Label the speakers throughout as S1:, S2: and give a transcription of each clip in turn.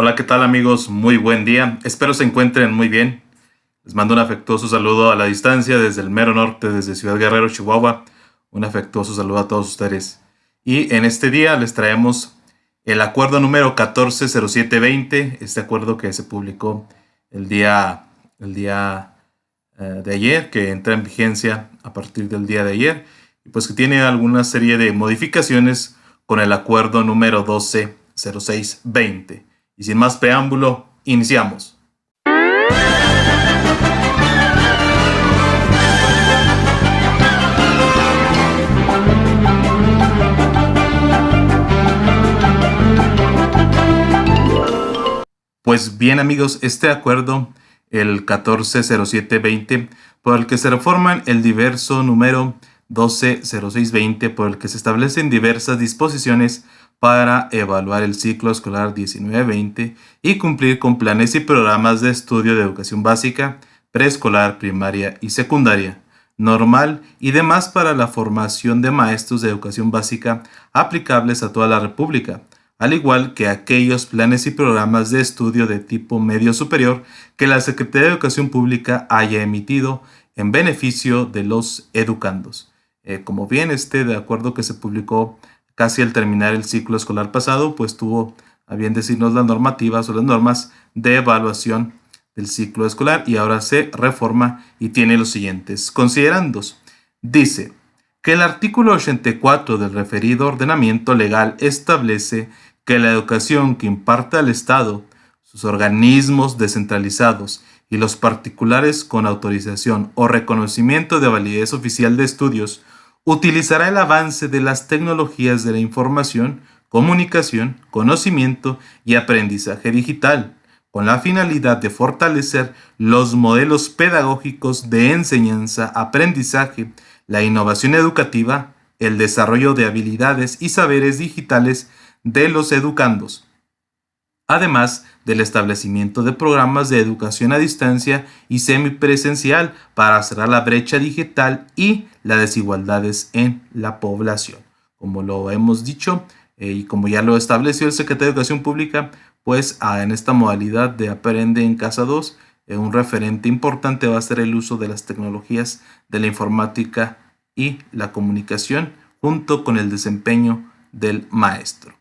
S1: Hola, ¿qué tal amigos? Muy buen día. Espero se encuentren muy bien. Les mando un afectuoso saludo a la distancia desde el mero norte, desde Ciudad Guerrero, Chihuahua. Un afectuoso saludo a todos ustedes. Y en este día les traemos el acuerdo número 140720, este acuerdo que se publicó el día de ayer, que entra en vigencia a partir del día de ayer, y pues que tiene alguna serie de modificaciones con el acuerdo número 120620. Y sin más preámbulo, iniciamos. Pues bien amigos, este acuerdo, el 140720, por el que se reforman el diverso número 120620, por el que se establecen diversas disposiciones para evaluar el ciclo escolar 19-20 y cumplir con planes y programas de estudio de educación básica, preescolar, primaria y secundaria, normal y demás para la formación de maestros de educación básica aplicables a toda la República, al igual que aquellos planes y programas de estudio de tipo medio superior que la Secretaría de Educación Pública haya emitido en beneficio de los educandos. Como bien de acuerdo que se publicó casi al terminar el ciclo escolar pasado, pues tuvo a bien decirnos las normativas o las normas de evaluación del ciclo escolar y ahora se reforma y tiene los siguientes considerandos. Dice que el artículo 84 del referido ordenamiento legal establece que la educación que imparta el Estado, sus organismos descentralizados y los particulares con autorización o reconocimiento de validez oficial de estudios utilizará el avance de las tecnologías de la información, comunicación, conocimiento y aprendizaje digital, con la finalidad de fortalecer los modelos pedagógicos de enseñanza, aprendizaje, la innovación educativa, el desarrollo de habilidades y saberes digitales de los educandos, además del establecimiento de programas de educación a distancia y semipresencial para cerrar la brecha digital y las desigualdades en la población. Como lo hemos dicho y como ya lo estableció el secretario de Educación Pública, pues en esta modalidad de Aprende en Casa 2, un referente importante va a ser el uso de las tecnologías de la informática y la comunicación junto con el desempeño del maestro.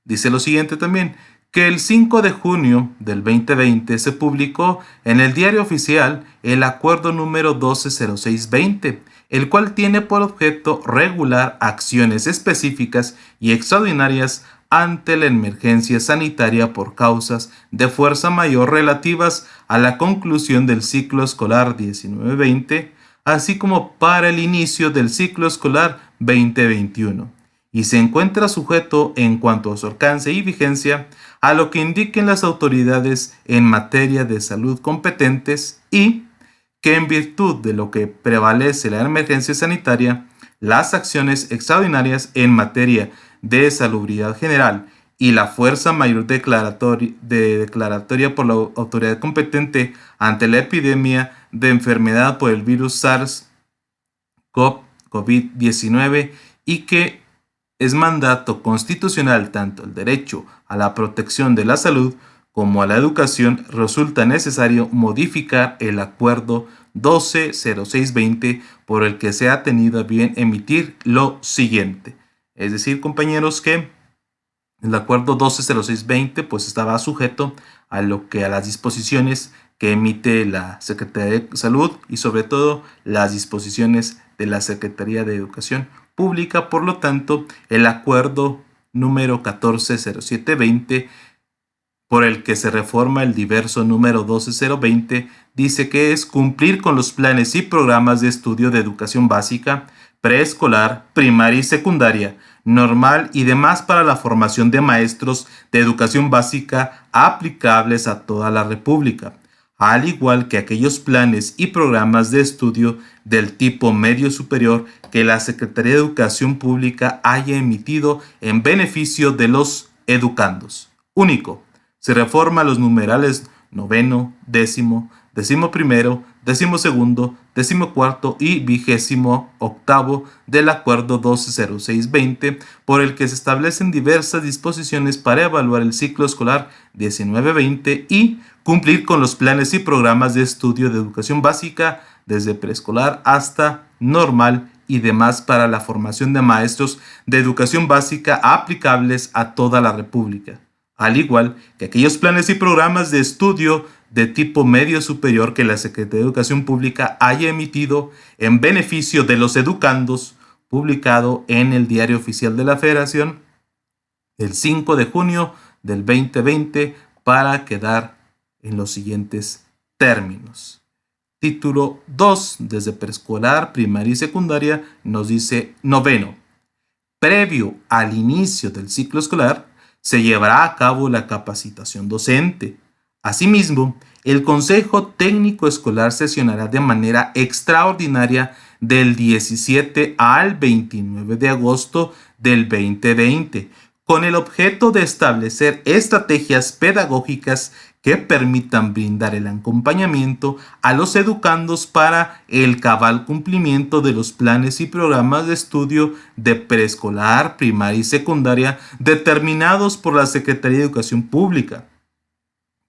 S1: Dice lo siguiente también, que el 5 de junio del 2020 se publicó en el Diario Oficial el acuerdo número 120620, el cual tiene por objeto regular acciones específicas y extraordinarias ante la emergencia sanitaria por causas de fuerza mayor relativas a la conclusión del ciclo escolar 19-20, así como para el inicio del ciclo escolar 2021, y se encuentra sujeto en cuanto a su alcance y vigencia a lo que indiquen las autoridades en materia de salud competentes y que en virtud de lo que prevalece la emergencia sanitaria, las acciones extraordinarias en materia de salubridad general y la fuerza mayor declaratoria por la autoridad competente ante la epidemia de enfermedad por el virus SARS-CoV-19 y que es mandato constitucional tanto el derecho a la protección de la salud como a la educación, resulta necesario modificar el acuerdo 120620 por el que se ha tenido a bien emitir lo siguiente. Es decir, compañeros, que el acuerdo 120620 pues estaba sujeto a las disposiciones que emite la Secretaría de Salud y sobre todo las disposiciones de la Secretaría de Educación Pública. Por lo tanto, el acuerdo número 140720 por el que se reforma el diverso número 12020 dice que es cumplir con los planes y programas de estudio de educación básica, preescolar, primaria y secundaria, normal y demás para la formación de maestros de educación básica aplicables a toda la República, al igual que aquellos planes y programas de estudio del tipo medio superior que la Secretaría de Educación Pública haya emitido en beneficio de los educandos. Único. Se reforma los numerales noveno, décimo, décimo primero, décimo segundo, 14º y 28º del Acuerdo 120620, por el que se establecen diversas disposiciones para evaluar el ciclo escolar 19-20 y cumplir con los planes y programas de estudio de educación básica desde preescolar hasta normal y demás para la formación de maestros de educación básica aplicables a toda la República, al igual que aquellos planes y programas de estudio de tipo medio superior que la Secretaría de Educación Pública haya emitido en beneficio de los educandos, publicado en el Diario Oficial de la Federación el 5 de junio del 2020 para quedar en los siguientes términos. Título 2, desde preescolar, primaria y secundaria, nos dice noveno. Previo al inicio del ciclo escolar, se llevará a cabo la capacitación docente. Asimismo, el Consejo Técnico Escolar sesionará de manera extraordinaria del 17 al 29 de agosto del 2020, con el objeto de establecer estrategias pedagógicas que permitan brindar el acompañamiento a los educandos para el cabal cumplimiento de los planes y programas de estudio de preescolar, primaria y secundaria determinados por la Secretaría de Educación Pública.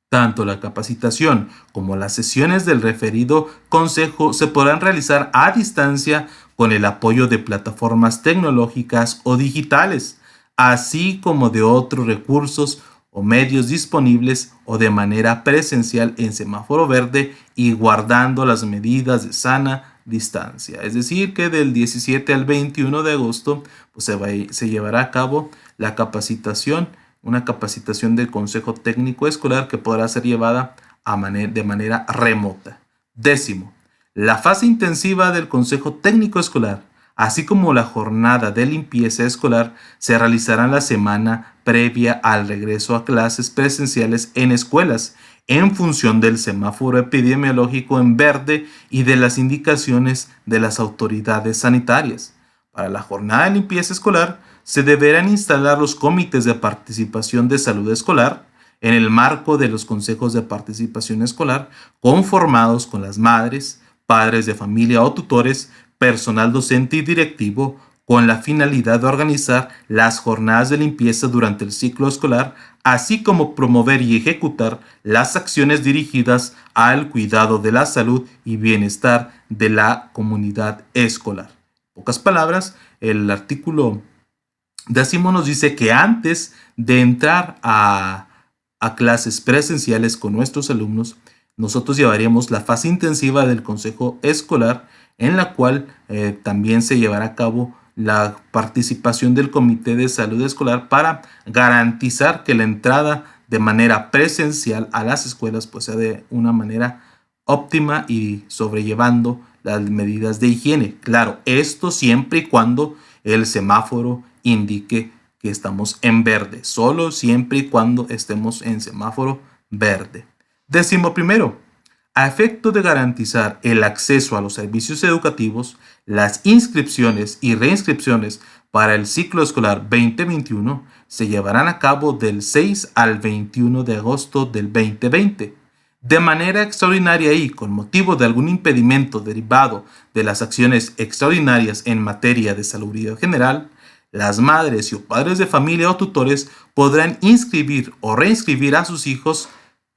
S1: Tanto la capacitación como las sesiones del referido consejo se podrán realizar a distancia con el apoyo de plataformas tecnológicas o digitales, así como de otros recursos o medios disponibles o de manera presencial en semáforo verde y guardando las medidas de sana distancia. Es decir, que del 17 al 21 de agosto pues se llevará a cabo la capacitación, una capacitación del Consejo Técnico Escolar que podrá ser llevada de manera remota. Décimo, la fase intensiva del Consejo Técnico Escolar, así como la jornada de limpieza escolar, se realizarán la semana previa al regreso a clases presenciales en escuelas, en función del semáforo epidemiológico en verde y de las indicaciones de las autoridades sanitarias. Para la jornada de limpieza escolar, se deberán instalar los comités de participación de salud escolar en el marco de los consejos de participación escolar, conformados con las madres, padres de familia o tutores, personal docente y directivo, con la finalidad de organizar las jornadas de limpieza durante el ciclo escolar, así como promover y ejecutar las acciones dirigidas al cuidado de la salud y bienestar de la comunidad escolar. En pocas palabras, el artículo 10 nos dice que antes de entrar a clases presenciales con nuestros alumnos, nosotros llevaríamos la fase intensiva del consejo escolar, en la cual también se llevará a cabo la participación del Comité de Salud Escolar para garantizar que la entrada de manera presencial a las escuelas pues sea de una manera óptima y sobrellevando las medidas de higiene. Claro, esto siempre y cuando el semáforo indique que estamos en verde, solo siempre y cuando estemos en semáforo verde. 11. A efecto de garantizar el acceso a los servicios educativos, las inscripciones y reinscripciones para el ciclo escolar 2021 se llevarán a cabo del 6 al 21 de agosto del 2020. De manera extraordinaria y con motivo de algún impedimento derivado de las acciones extraordinarias en materia de salubridad general, las madres y padres de familia o tutores podrán inscribir o reinscribir a sus hijos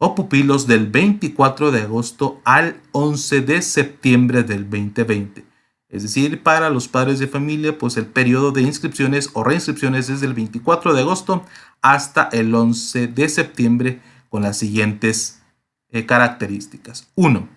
S1: o pupilos del 24 de agosto al 11 de septiembre del 2020. Es decir, para los padres de familia, pues el periodo de inscripciones o reinscripciones es del 24 de agosto hasta el 11 de septiembre con las siguientes características. 1.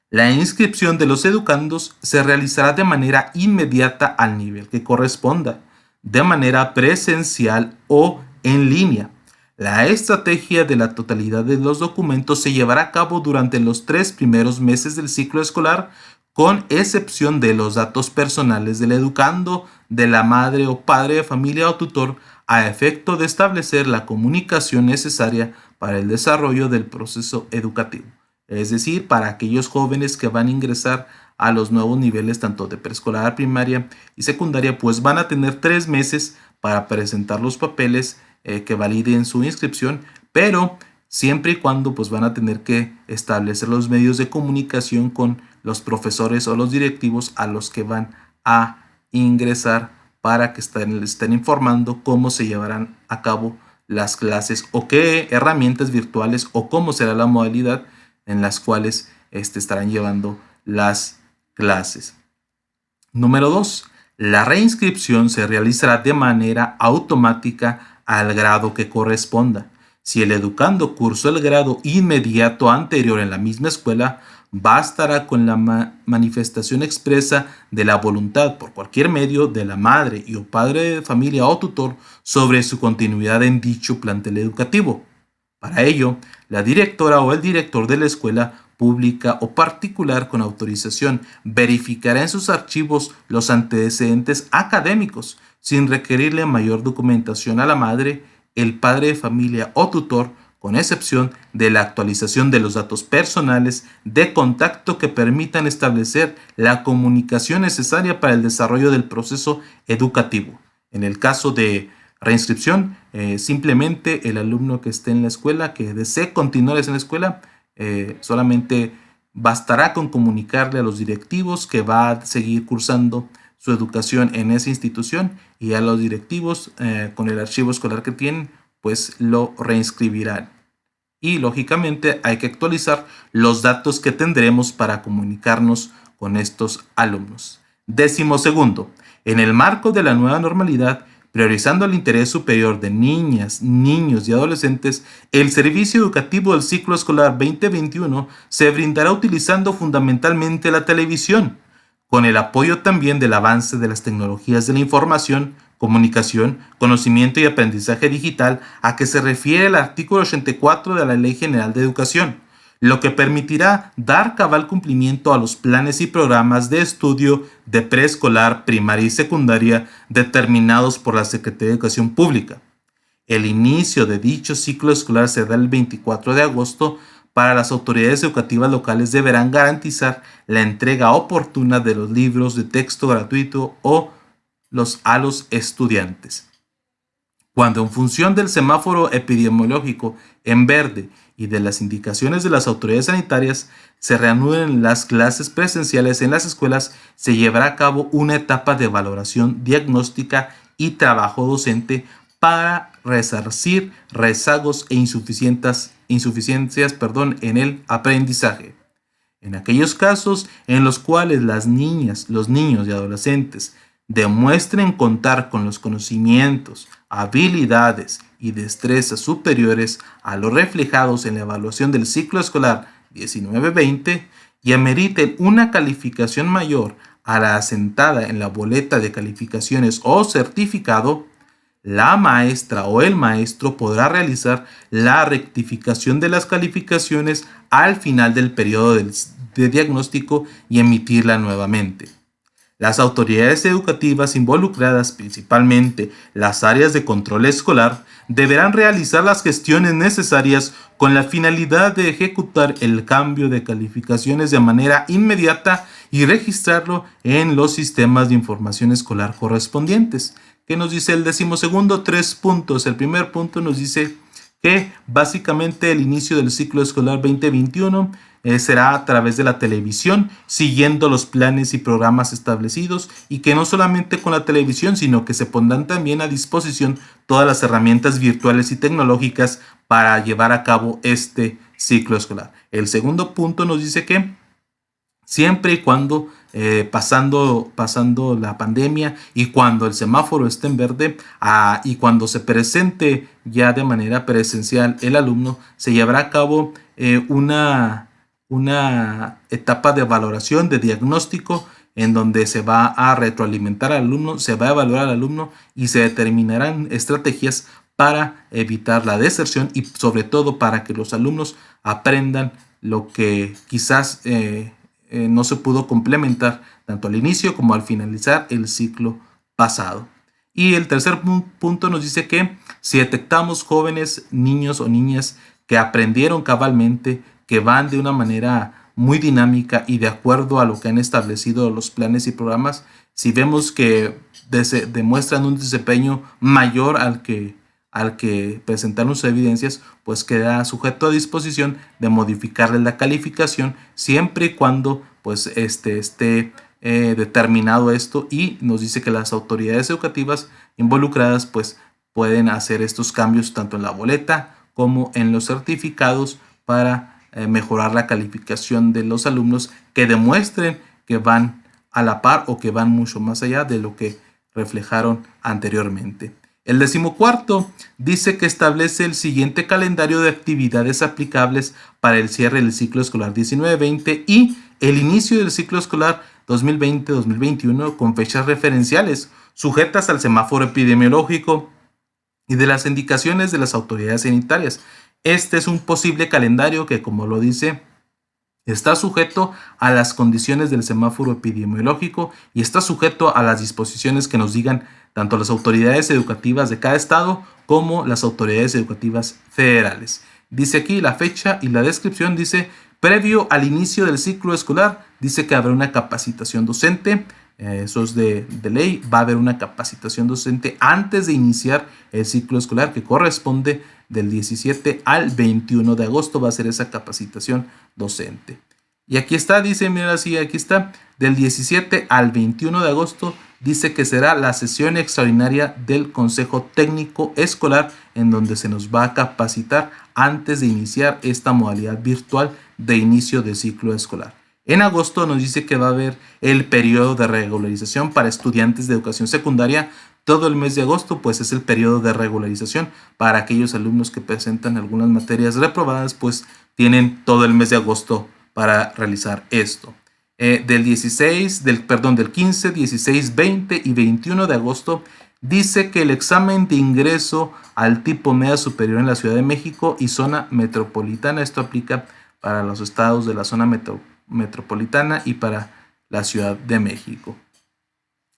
S1: La inscripción de los educandos se realizará de manera inmediata al nivel que corresponda, de manera presencial o en línea. La estrategia de la totalidad de los documentos se llevará a cabo durante los 3 primeros meses del ciclo escolar, con excepción de los datos personales del educando, de la madre o padre de familia o tutor, a efecto de establecer la comunicación necesaria para el desarrollo del proceso educativo. Es decir, para aquellos jóvenes que van a ingresar a los nuevos niveles tanto de preescolar, primaria y secundaria, pues van a tener 3 meses para presentar los papeles que validen su inscripción, pero siempre y cuando pues van a tener que establecer los medios de comunicación con los profesores o los directivos a los que van a ingresar para que estén informando cómo se llevarán a cabo las clases o qué herramientas virtuales o cómo será la modalidad en las cuales estarán llevando las clases. Número 2. La reinscripción se realizará de manera automática al grado que corresponda. Si el educando cursó el grado inmediato anterior en la misma escuela, bastará con la manifestación expresa de la voluntad por cualquier medio de la madre y o padre de familia o tutor sobre su continuidad en dicho plantel educativo. Para ello, la directora o el director de la escuela pública o particular con autorización verificará en sus archivos los antecedentes académicos sin requerirle mayor documentación a la madre, el padre de familia o tutor, con excepción de la actualización de los datos personales de contacto que permitan establecer la comunicación necesaria para el desarrollo del proceso educativo. En el caso de reinscripción, simplemente el alumno que esté en la escuela, que desee continuar en la escuela, solamente bastará con comunicarle a los directivos que va a seguir cursando su educación en esa institución, y a los directivos con el archivo escolar que tienen, pues lo reinscribirán. Y lógicamente hay que actualizar los datos que tendremos para comunicarnos con estos alumnos. 12. En el marco de la nueva normalidad, priorizando el interés superior de niñas, niños y adolescentes, el servicio educativo del ciclo escolar 2021 se brindará utilizando fundamentalmente la televisión, con el apoyo también del avance de las tecnologías de la información, comunicación, conocimiento y aprendizaje digital a que se refiere el artículo 84 de la Ley General de Educación, lo que permitirá dar cabal cumplimiento a los planes y programas de estudio de preescolar, primaria y secundaria determinados por la Secretaría de Educación Pública. El inicio de dicho ciclo escolar será el 24 de agosto. Para las autoridades educativas locales deberán garantizar la entrega oportuna de los libros de texto gratuito a los estudiantes. Cuando en función del semáforo epidemiológico en verde y de las indicaciones de las autoridades sanitarias se reanuden las clases presenciales en las escuelas, se llevará a cabo una etapa de valoración diagnóstica y trabajo docente para resarcir rezagos e insuficiencias en el aprendizaje. En aquellos casos en los cuales las niñas, los niños y adolescentes demuestren contar con los conocimientos, habilidades y destrezas superiores a los reflejados en la evaluación del ciclo escolar 19-20 y ameriten una calificación mayor a la asentada en la boleta de calificaciones o certificado, la maestra o el maestro podrá realizar la rectificación de las calificaciones al final del periodo de diagnóstico y emitirla nuevamente. Las autoridades educativas involucradas, principalmente las áreas de control escolar, deberán realizar las gestiones necesarias con la finalidad de ejecutar el cambio de calificaciones de manera inmediata y registrarlo en los sistemas de información escolar correspondientes. ¿Qué nos dice el 12? 3 puntos. El primer punto nos dice que básicamente el inicio del ciclo escolar 2021 será a través de la televisión, siguiendo los planes y programas establecidos, y que no solamente con la televisión, sino que se pondrán también a disposición todas las herramientas virtuales y tecnológicas para llevar a cabo este ciclo escolar. El segundo punto nos dice que siempre y cuando pasando la pandemia y cuando el semáforo esté en verde y cuando se presente ya de manera presencial el alumno, se llevará a cabo una etapa de valoración, de diagnóstico, en donde se va a retroalimentar al alumno, se va a evaluar al alumno y se determinarán estrategias para evitar la deserción y sobre todo para que los alumnos aprendan lo que quizás no se pudo complementar tanto al inicio como al finalizar el ciclo pasado. Y el tercer punto nos dice que si detectamos jóvenes, niños o niñas que aprendieron cabalmente, que van de una manera muy dinámica y de acuerdo a lo que han establecido los planes y programas, si vemos que demuestran un desempeño mayor al que presentaron sus evidencias, pues queda sujeto a disposición de modificarle la calificación siempre y cuando pues esté determinado esto, y nos dice que las autoridades educativas involucradas pues pueden hacer estos cambios tanto en la boleta como en los certificados para mejorar la calificación de los alumnos que demuestren que van a la par o que van mucho más allá de lo que reflejaron anteriormente. El 14º dice que establece el siguiente calendario de actividades aplicables para el cierre del ciclo escolar 19-20 y el inicio del ciclo escolar 2020-2021 con fechas referenciales sujetas al semáforo epidemiológico y de las indicaciones de las autoridades sanitarias. Este es un posible calendario que, como lo dice, está sujeto a las condiciones del semáforo epidemiológico y está sujeto a las disposiciones que nos digan tanto las autoridades educativas de cada estado como las autoridades educativas federales. Dice aquí la fecha y la descripción, dice, previo al inicio del ciclo escolar, dice que habrá una capacitación docente, eso es de ley, va a haber una capacitación docente antes de iniciar el ciclo escolar que corresponde del 17 al 21 de agosto, va a ser esa capacitación docente. Y aquí está, dice, mira así, aquí está, del 17 al 21 de agosto, dice que será la sesión extraordinaria del Consejo Técnico Escolar en donde se nos va a capacitar antes de iniciar esta modalidad virtual de inicio de ciclo escolar. En agosto nos dice que va a haber el periodo de regularización para estudiantes de educación secundaria. Todo el mes de agosto pues es el periodo de regularización para aquellos alumnos que presentan algunas materias reprobadas, pues tienen todo el mes de agosto para realizar esto. Del 15, 16, 20 y 21 de agosto dice que el examen de ingreso al tipo media superior en la Ciudad de México y zona metropolitana, esto aplica para los estados de la zona metropolitana y para la Ciudad de México.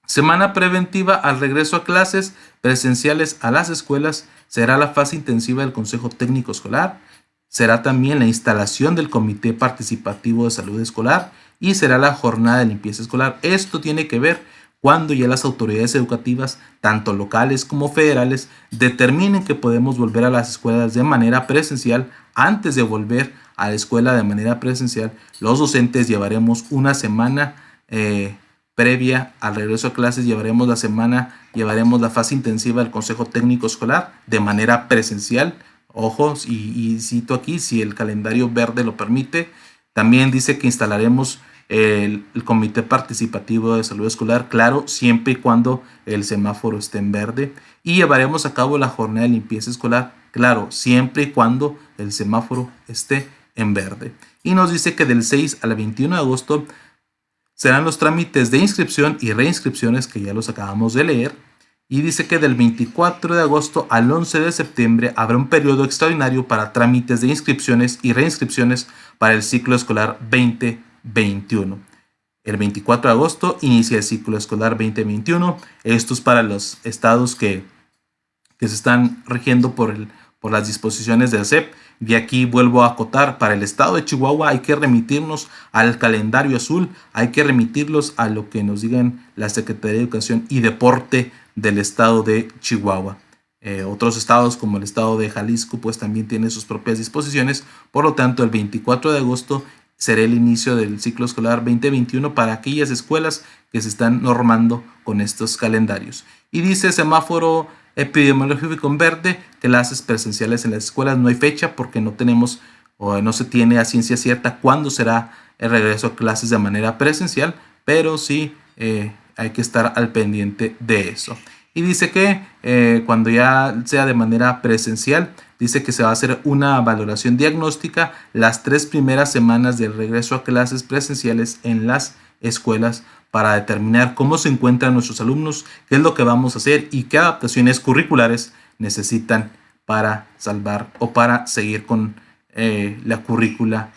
S1: Semana preventiva al regreso a clases presenciales a las escuelas será la fase intensiva del Consejo Técnico Escolar, será también la instalación del Comité Participativo de Salud Escolar y será la jornada de limpieza escolar. Esto tiene que ver cuando ya las autoridades educativas, tanto locales como federales, determinen que podemos volver a las escuelas de manera presencial. Antes de volver a la escuela de manera presencial, los docentes llevaremos una semana previa al regreso a clases, llevaremos la fase intensiva del Consejo Técnico Escolar de manera presencial. Ojo, y cito aquí, si el calendario verde lo permite. También dice que instalaremos el Comité Participativo de Salud Escolar, claro, siempre y cuando el semáforo esté en verde. Y llevaremos a cabo la jornada de limpieza escolar, claro, siempre y cuando el semáforo esté en verde. Y nos dice que del 6 al 21 de agosto serán los trámites de inscripción y reinscripciones, que ya los acabamos de leer. Y dice que del 24 de agosto al 11 de septiembre habrá un periodo extraordinario para trámites de inscripciones y reinscripciones para el ciclo escolar 2021. El 24 de agosto inicia el ciclo escolar 2021. Esto es para los estados que se están rigiendo por las disposiciones del SEP. Y aquí vuelvo a acotar, para el estado de Chihuahua hay que remitirnos al calendario azul, hay que remitirlos a lo que nos digan la Secretaría de Educación y Deporte del estado de Chihuahua. Otros estados como el estado de Jalisco pues también tienen sus propias disposiciones. Por lo tanto, el 24 de agosto será el inicio del ciclo escolar 2021 para aquellas escuelas que se están normando con estos calendarios. Y dice semáforo epidemiológico en verde, clases presenciales en las escuelas. No hay fecha porque no tenemos o no se tiene a ciencia cierta cuándo será el regreso a clases de manera presencial, pero sí hay que estar al pendiente de eso. Y dice que cuando ya sea de manera presencial, dice que se va a hacer una valoración diagnóstica las 3 primeras semanas del regreso a clases presenciales en las escuelas para determinar cómo se encuentran nuestros alumnos, qué es lo que vamos a hacer y qué adaptaciones curriculares necesitan para salvar o para seguir con la currícula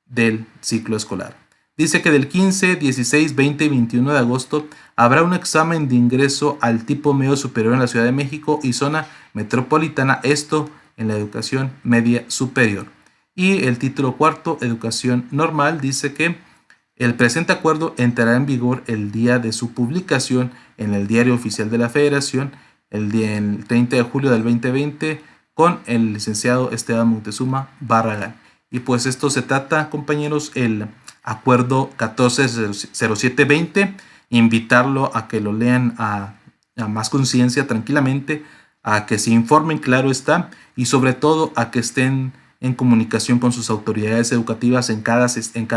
S1: del ciclo escolar. Dice que del 15, 16, 20 y 21 de agosto habrá un examen de ingreso al tipo medio superior en la Ciudad de México y zona metropolitana, esto en la educación media superior. Y el título cuarto, educación normal, dice que el presente acuerdo entrará en vigor el día de su publicación en el Diario Oficial de la Federación, el 30 de julio del 2020, con el licenciado Esteban Moctezuma Barragán. Y pues esto se trata, compañeros, el Acuerdo 140720, invitarlo a que lo lean a más conciencia, tranquilamente, a que se informen, claro está, y sobre todo a que estén en comunicación con sus autoridades educativas en cada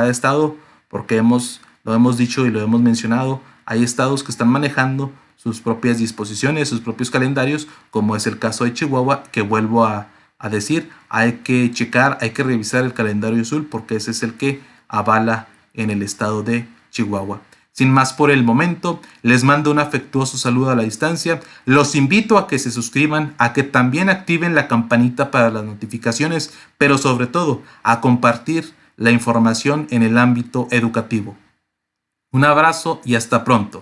S1: estado, porque lo hemos dicho y lo hemos mencionado, hay estados que están manejando sus propias disposiciones, sus propios calendarios, como es el caso de Chihuahua, que vuelvo a decir, hay que checar, hay que revisar el calendario azul, porque ese es el que avala en el estado de Chihuahua. Sin más por el momento, les mando un afectuoso saludo a la distancia. Los invito a que se suscriban, a que también activen la campanita para las notificaciones, pero sobre todo a compartir la información en el ámbito educativo. Un abrazo y hasta pronto.